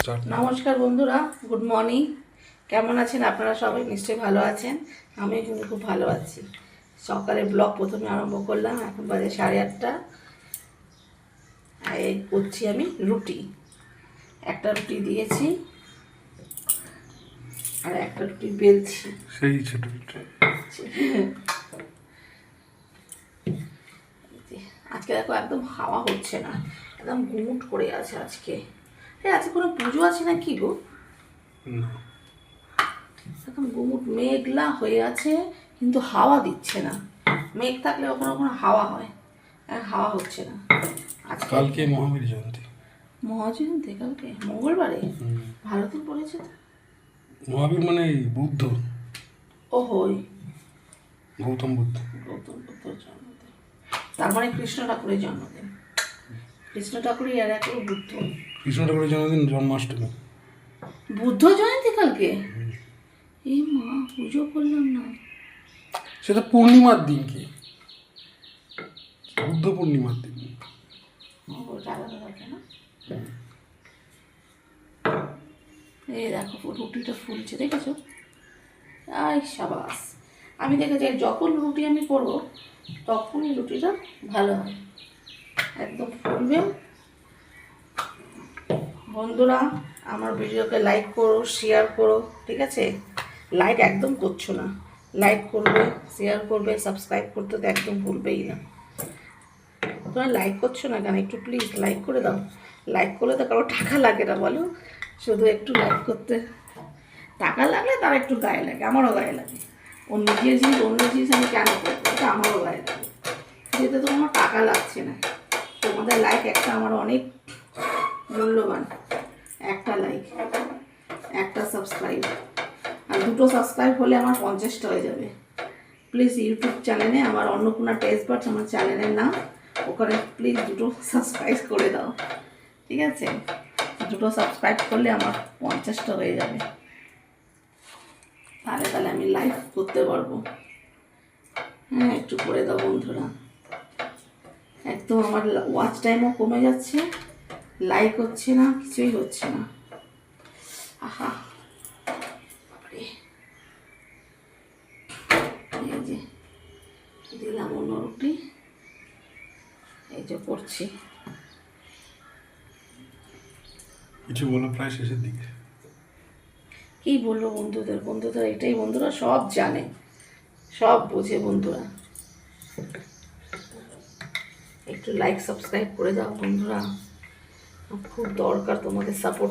নমস্কার বন্ধুরা, good morning. কেমন আছেন আপনারা? সবাই নিশ্চয়ই ভালো আছেন। আমি কিন্তু খুব ভালো আছি। সকালে ব্লগ প্রথমে আরম্ভ করলাম, এখন বাজে 8:30। এই করছি আমি রুটি। একটা রুটি দিয়েছি আর একটা রুটি বেলছি। সেই ছোট রুটি। আজকে দেখো একদম হাওয়া হচ্ছে না, একদম গুমুট করে আছে আজকে। আজকে কোনো পুজো আছে না কি গো? এখন গুমুট মেঘলা হয়ে আছে, কিন্তু হাওয়া দিচ্ছে না। মেঘ থাকলে কখনো কখনো হাওয়া হয়, হাওয়া হচ্ছে না। আজকে কালকে মহাবীর জয়ন্তী। মহাজয়ন্তী কালকে মঙ্গলবারে? ভালো দিন পড়েছে তো। মহাবীর মানে বুদ্ধ, ও হই গৌতম বুদ্ধ। গৌতম বুদ্ধের জন্মদিন, তার মানে কৃষ্ণ ঠাকুরের জন্মদিন। কৃষ্ণ ঠাকুরই আর এক বুদ্ধ। কৃষ্ণ ঠাকুরের জন্মদিন জন্মাষ্টমী। বুদ্ধ জয়ন্তী কালকে? এই মা, পুজো করলাম না। সেটা পূর্ণিমার দিন, কি বুদ্ধ পূর্ণিমার দিন। এই দেখো রুটিটা ফুলছে, দেখেছো? আই সাবাস। আমি দেখেছি যখন রুটি আমি করবো তখনই রুটিটা ভালো হয়, একদম ফুলবে। বন্ধুরা, আমার ভিডিওকে লাইক করো, শেয়ার করো, ঠিক আছে? লাইক একদম করছো না। লাইক করবে, শেয়ার করবে, সাবস্ক্রাইব করতে তো একদম ভুলবেই না। তোমরা লাইক করছো না কেন? একটু প্লিজ লাইক করে দাও। লাইক করলে তো কারো টাকা লাগে না, বলো? শুধু একটু লাইক করতে টাকা লাগলে তার একটু গায়ে লাগে, আমারও গায়ে লাগে। অন্য জিনিস আমি কেন করবো? এটা আমারও গায়ে লাগে, যেতে তো আমার টাকা লাগছে না। তোমাদের লাইক একটা আমার অনেক মূল্যবান। একটা লাইক, একটা সাবস্ক্রাইব, আর 2টো সাবস্ক্রাইব হলে আমার 50টা হয়ে যাবে। প্লিজ ইউটিউব চ্যানেলে, আমার অন্নপূর্ণা টেস্ট বাডস আমার চ্যানেলের নাম, ওখানে প্লিজ 2টো সাবস্ক্রাইব করে দাও, ঠিক আছে? 2টো সাবস্ক্রাইব করলে আমার 50টা হয়ে যাবে, তাহলে আমি লাইভ করতে পারবো। হ্যাঁ, একটু করে দাও বন্ধুরা। একদম আমার ওয়াচ টাইমও কমে যাচ্ছে, লাইক হচ্ছে না, কিছুই হচ্ছে না। আহা, এই যে দিলাম অন্য রুটি, এই যে করছি। কিছু বলো, প্রায় শেষের দিকে। কি বলবো বন্ধুদের এটাই, বন্ধুরা সব জানে, সব বোঝে। বন্ধুরা একটু লাইক সাবস্ক্রাইব করে দাও বন্ধুরা, খুব দরকার তোমাদের সাপোর্ট।